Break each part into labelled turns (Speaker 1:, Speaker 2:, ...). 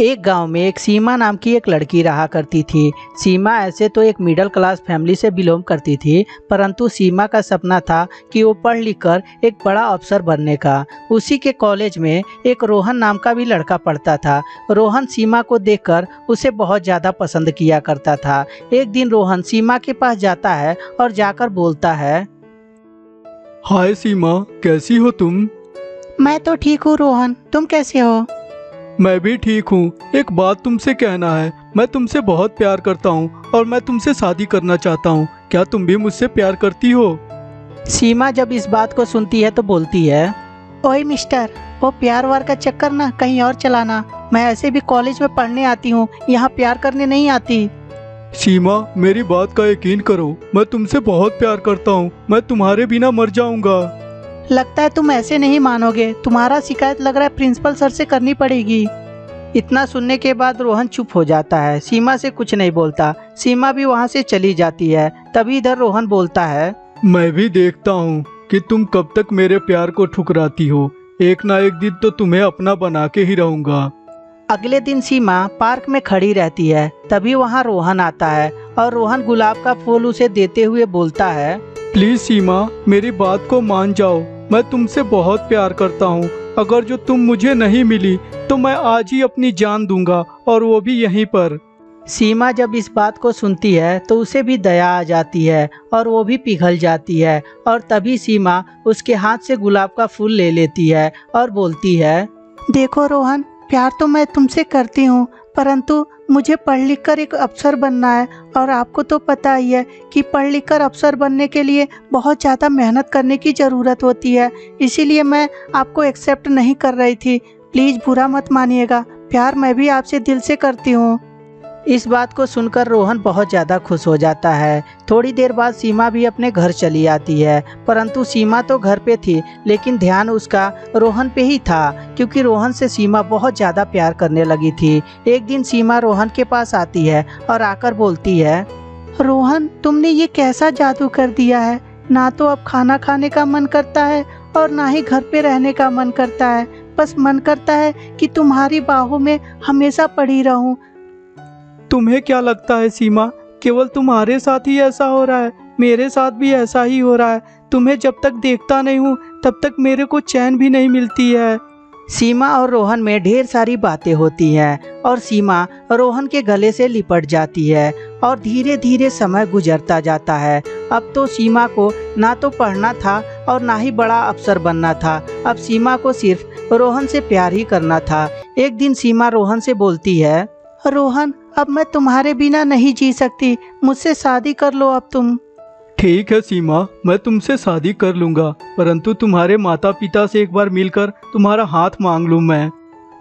Speaker 1: एक गांव में एक सीमा नाम की एक लड़की रहा करती थी। सीमा ऐसे तो एक मिडिल क्लास फैमिली से बिलोंग करती थी, परंतु सीमा का सपना था कि वो पढ़ लिख कर एक बड़ा अफसर बनने का। उसी के कॉलेज में एक रोहन नाम का भी लड़का पढ़ता था। रोहन सीमा को देखकर उसे बहुत ज़्यादा पसंद किया करता था। एक दिन रोहन सीमा के पास जाता है और जाकर बोलता है,
Speaker 2: हाय सीमा, कैसी हो तुम?
Speaker 1: मैं तो ठीक हूँ रोहन, तुम कैसे हो?
Speaker 2: मैं भी ठीक हूँ। एक बात तुमसे कहना है। मैं तुमसे बहुत प्यार करता हूँ और मैं तुमसे शादी करना चाहता हूँ। क्या तुम भी मुझसे प्यार करती हो?
Speaker 1: सीमा जब इस बात को सुनती है तो बोलती है, ओए मिस्टर, वो प्यार वार का चक्कर ना कहीं और चलाना। मैं ऐसे भी कॉलेज में पढ़ने आती हूँ, यहाँ प्यार करने नहीं आती।
Speaker 2: सीमा, मेरी बात का यकीन करो। मैं तुमसे बहुत प्यार करता हूँ। मैं तुम्हारे बिना मर जाऊंगा।
Speaker 1: लगता है तुम ऐसे नहीं मानोगे। तुम्हारा शिकायत लग रहा है प्रिंसिपल सर से करनी पड़ेगी। इतना सुनने के बाद रोहन चुप हो जाता है, सीमा से कुछ नहीं बोलता। सीमा भी वहाँ से चली जाती है। तभी इधर रोहन बोलता है,
Speaker 2: मैं भी देखता हूँ कि तुम कब तक मेरे प्यार को ठुकराती हो। एक ना एक दिन तो तुम्हें अपना बना के ही रहूंगा।
Speaker 1: अगले दिन सीमा पार्क में खड़ी रहती है। तभी वहाँ रोहन आता है और रोहन गुलाब का फूल उसे देते हुए बोलता है,
Speaker 2: प्लीज सीमा, मेरी बात को मान जाओ। मैं तुमसे बहुत प्यार करता हूँ। अगर जो तुम मुझे नहीं मिली तो मैं आज ही अपनी जान दूंगा, और वो भी यहीं पर।
Speaker 1: सीमा जब इस बात को सुनती है तो उसे भी दया आ जाती है और वो भी पिघल जाती है। और तभी सीमा उसके हाथ से गुलाब का फूल ले लेती है और बोलती है, देखो रोहन, प्यार तो मैं तुमसे करती हूँ, परंतु मुझे पढ़ लिख कर एक अफसर बनना है। और आपको तो पता ही है कि पढ़ लिख कर अफसर बनने के लिए बहुत ज़्यादा मेहनत करने की ज़रूरत होती है। इसीलिए मैं आपको एक्सेप्ट नहीं कर रही थी। प्लीज़ बुरा मत मानिएगा, प्यार मैं भी आपसे दिल से करती हूँ। इस बात को सुनकर रोहन बहुत ज़्यादा खुश हो जाता है। थोड़ी देर बाद सीमा भी अपने घर चली आती है, परंतु सीमा तो घर पे थी, लेकिन ध्यान उसका रोहन पे ही था, क्योंकि रोहन से सीमा बहुत ज़्यादा प्यार करने लगी थी। एक दिन सीमा रोहन के पास आती है और आकर बोलती है, रोहन, तुमने ये कैसा जादू कर दिया है। ना तो अब खाना खाने का मन करता है और ना ही घर पे रहने का मन करता है। बस मन करता है कि तुम्हारी बाहों में हमेशा पड़ी रहूं।
Speaker 2: तुम्हें क्या लगता है सीमा, केवल तुम्हारे साथ ही ऐसा हो रहा है? मेरे साथ भी ऐसा ही हो रहा है। तुम्हें जब तक देखता नहीं हूँ तब तक मेरे को चैन भी नहीं मिलती है।
Speaker 1: सीमा और रोहन में ढेर सारी बातें होती हैं और सीमा रोहन के गले से लिपट जाती है और धीरे धीरे समय गुजरता जाता है। अब तो सीमा को ना तो पढ़ना था और ना ही बड़ा अफसर बनना था। अब सीमा को सिर्फ रोहन से प्यार ही करना था। एक दिन सीमा रोहन से बोलती है, रोहन, अब मैं तुम्हारे बिना नहीं जी सकती। मुझसे शादी कर लो अब तुम।
Speaker 2: ठीक है सीमा, मैं तुमसे शादी कर लूंगा, परंतु तुम्हारे माता पिता से एक बार मिलकर तुम्हारा हाथ मांग लूं मैं।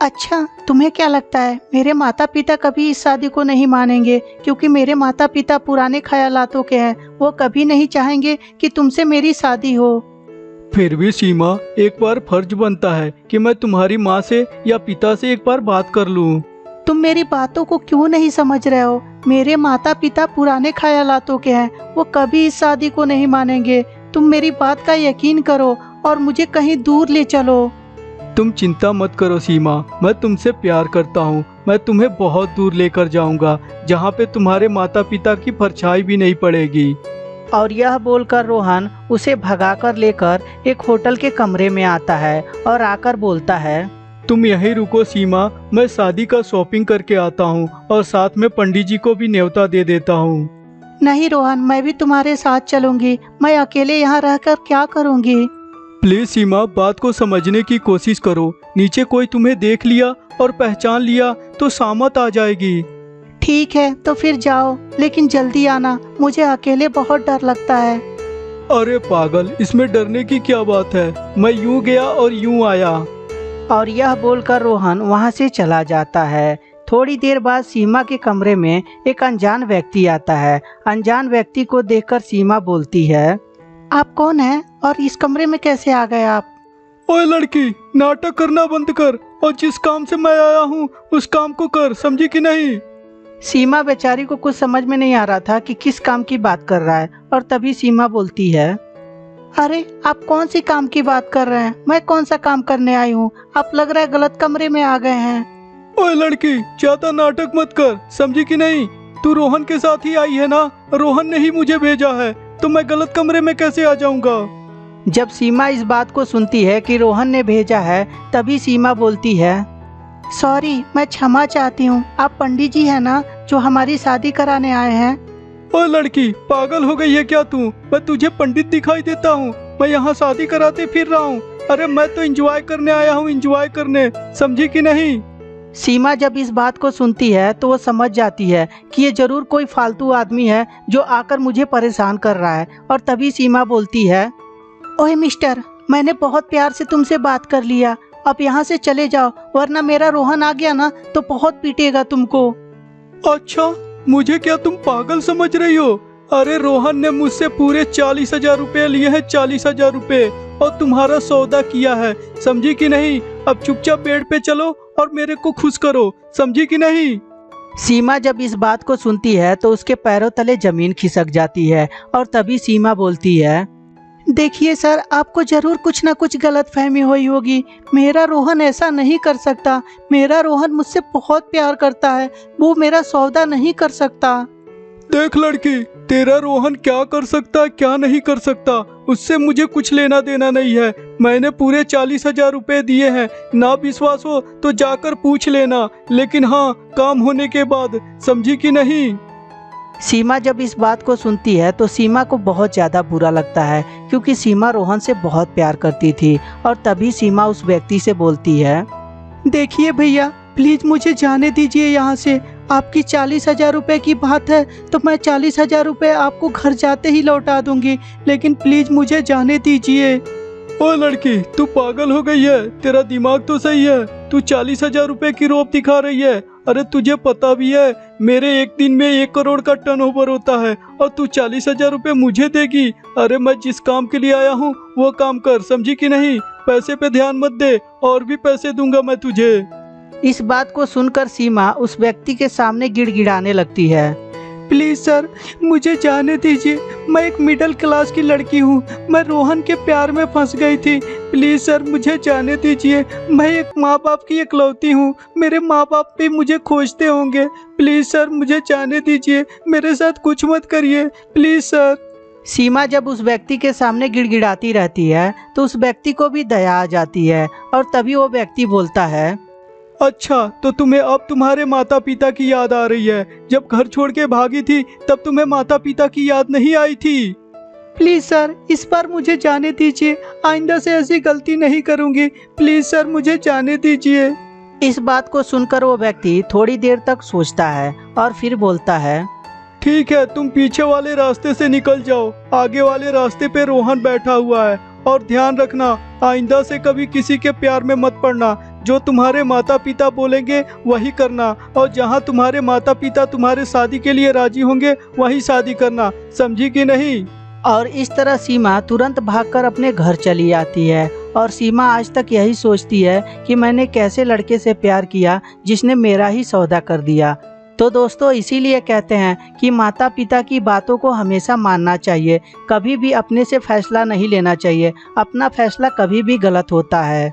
Speaker 1: अच्छा, तुम्हें क्या लगता है मेरे माता पिता कभी इस शादी को नहीं मानेंगे? क्योंकि मेरे माता पिता पुराने ख्यालातों के हैं। वो कभी नहीं चाहेंगे कि तुमसे मेरी शादी हो।
Speaker 2: फिर भी सीमा, एक बार फर्ज बनता है कि मैं तुम्हारी माँ से या पिता से एक बार बात कर लूं।
Speaker 1: तुम मेरी बातों को क्यों नहीं समझ रहे हो? मेरे माता पिता पुराने ख्यालातों के हैं। वो कभी इस शादी को नहीं मानेंगे। तुम मेरी बात का यकीन करो और मुझे कहीं दूर ले चलो।
Speaker 2: तुम चिंता मत करो सीमा, मैं तुमसे प्यार करता हूँ। मैं तुम्हें बहुत दूर लेकर जाऊंगा, जहाँ पे तुम्हारे माता पिता की परछाई भी नहीं पड़ेगी।
Speaker 1: और यह बोलकर रोहन उसे भगाकर लेकर एक होटल के कमरे में आता है और आकर बोलता है,
Speaker 2: तुम यहीं रुको सीमा, मैं शादी का शॉपिंग करके आता हूँ और साथ में पंडित जी को भी न्योता दे देता हूँ।
Speaker 1: नहीं रोहन, मैं भी तुम्हारे साथ चलूंगी। मैं अकेले यहाँ रहकर क्या करूँगी?
Speaker 2: प्लीज सीमा, बात को समझने की कोशिश करो। नीचे कोई तुम्हें देख लिया और पहचान लिया तो सामत आ जाएगी।
Speaker 1: ठीक है, तो फिर जाओ, लेकिन जल्दी आना। मुझे अकेले बहुत डर लगता है।
Speaker 2: अरे पागल, इसमें डरने की क्या बात है? मैं यूं गया और यूं आया।
Speaker 1: और यह बोलकर रोहन वहाँ से चला जाता है। थोड़ी देर बाद सीमा के कमरे में एक अनजान व्यक्ति आता है। अनजान व्यक्ति को देखकर सीमा बोलती है, आप कौन हैं और इस कमरे में कैसे आ गए आप?
Speaker 2: ओए लड़की, नाटक करना बंद कर और जिस काम से मैं आया हूँ उस काम को कर, समझी कि नहीं?
Speaker 1: सीमा बेचारी को कुछ समझ में नहीं आ रहा था कि किस काम की बात कर रहा है। और तभी सीमा बोलती है, अरे आप कौन सी काम की बात कर रहे हैं? मैं कौन सा काम करने आई हूँ? आप लग रहा है गलत कमरे में आ गए हैं।
Speaker 2: ओए लड़की, ज्यादा नाटक मत कर, समझी कि नहीं? तू रोहन के साथ ही आई है ना? रोहन ने ही मुझे भेजा है, तो मैं गलत कमरे में कैसे आ जाऊंगा?
Speaker 1: जब सीमा इस बात को सुनती है कि रोहन ने भेजा है, तभी सीमा बोलती है, सॉरी, मैं क्षमा चाहती हूँ। आप पंडित जी है ना जो हमारी शादी कराने आए हैं?
Speaker 2: ओए लड़की, पागल हो गई है क्या तू? मैं तुझे पंडित दिखाई देता हूँ? मैं यहाँ शादी कराते फिर रहा हूँ? अरे मैं तो एंजॉय करने आया हूँ, एंजॉय करने, समझी कि नहीं?
Speaker 1: सीमा जब इस बात को सुनती है तो वो समझ जाती है कि ये जरूर कोई फालतू आदमी है जो आकर मुझे परेशान कर रहा है। और तभी सीमा बोलती है, ओए मिस्टर, मैंने बहुत प्यार से तुमसे बात कर लिया, अब यहाँ से चले जाओ, वरना मेरा रोहन आ गया ना तो बहुत पीटेगा तुमको।
Speaker 2: अच्छा, मुझे क्या तुम पागल समझ रही हो? अरे रोहन ने मुझसे पूरे 40,000 रुपए लिए हैं, 40,000 रुपए, और तुम्हारा सौदा किया है, समझी कि नहीं? अब चुपचाप बेड पे चलो और मेरे को खुश करो, समझी कि नहीं?
Speaker 1: सीमा जब इस बात को सुनती है तो उसके पैरों तले जमीन खिसक जाती है। और तभी सीमा बोलती है, देखिए सर, आपको जरूर कुछ ना कुछ गलतफहमी हुई होगी। मेरा रोहन ऐसा नहीं कर सकता। मेरा रोहन मुझसे बहुत प्यार करता है, वो मेरा सौदा नहीं कर सकता।
Speaker 2: देख लड़की, तेरा रोहन क्या कर सकता है क्या नहीं कर सकता, उससे मुझे कुछ लेना देना नहीं है। मैंने पूरे 40,000 रुपए दिए हैं, ना विश्वास हो तो जाकर पूछ लेना, लेकिन हाँ, काम होने के बाद, समझी कि नहीं?
Speaker 1: सीमा जब इस बात को सुनती है तो सीमा को बहुत ज़्यादा बुरा लगता है, क्योंकि सीमा रोहन से बहुत प्यार करती थी। और तभी सीमा उस व्यक्ति से बोलती है,
Speaker 2: देखिए भैया, प्लीज मुझे जाने दीजिए यहाँ से। आपकी 40,000 रुपए की बात है तो मैं 40,000 रुपए आपको घर जाते ही लौटा दूंगी, लेकिन प्लीज मुझे जाने दीजिए। ओ लड़की, तू पागल हो गई है? तेरा दिमाग तो सही है, तू 40,000 रुपए की रौब दिखा रही है। अरे तुझे पता भी है मेरे एक दिन में 1 करोड़ का टर्नओवर होता है, और तू 40,000 रुपए मुझे देगी? अरे मैं जिस काम के लिए आया हूँ वो काम कर, समझी कि नहीं? पैसे पे ध्यान मत दे, और भी पैसे दूंगा मैं तुझे।
Speaker 1: इस बात को सुनकर सीमा उस व्यक्ति के सामने गिड़गिड़ाने लगती है,
Speaker 2: प्लीज सर, मुझे जाने दीजिए। मैं एक मिडिल क्लास की लड़की हूँ, मैं रोहन के प्यार में फंस गई थी। प्लीज सर, मुझे जाने दीजिए। मैं एक माँ बाप की इकलौती हूँ, मेरे माँ बाप भी मुझे खोजते होंगे। प्लीज सर, मुझे जाने दीजिए, मेरे साथ कुछ मत करिए, प्लीज सर।
Speaker 1: सीमा जब उस व्यक्ति के सामने गिड़गिड़ाती रहती है तो उस व्यक्ति को भी दया आ जाती है। और तभी वो व्यक्ति बोलता है,
Speaker 2: अच्छा, तो तुम्हें अब तुम्हारे माता पिता की याद आ रही है? जब घर छोड़ के भागी थी तब तुम्हें माता पिता की याद नहीं आई थी? प्लीज सर, इस बार मुझे जाने दीजिए, आइंदा से ऐसी गलती नहीं करूंगी। प्लीज सर, मुझे जाने दीजिए।
Speaker 1: इस बात को सुनकर वो व्यक्ति थोड़ी देर तक सोचता है और फिर बोलता है,
Speaker 2: ठीक है, तुम पीछे वाले रास्ते से निकल जाओ, आगे वाले रास्ते पे रोहन बैठा हुआ है, और ध्यान रखना आइंदा से कभी किसी के प्यार में मत पड़ना। जो तुम्हारे माता पिता बोलेंगे वही करना, और जहाँ तुम्हारे माता पिता तुम्हारे शादी के लिए राजी होंगे वही शादी करना, समझी कि नहीं?
Speaker 1: और इस तरह सीमा तुरंत भागकर अपने घर चली आती है। और सीमा आज तक यही सोचती है कि मैंने कैसे लड़के से प्यार किया जिसने मेरा ही सौदा कर दिया। तो दोस्तों, इसीलिए कहते हैं कि माता पिता की बातों को हमेशा मानना चाहिए, कभी भी अपने से फैसला नहीं लेना चाहिए। अपना फैसला कभी भी गलत होता है।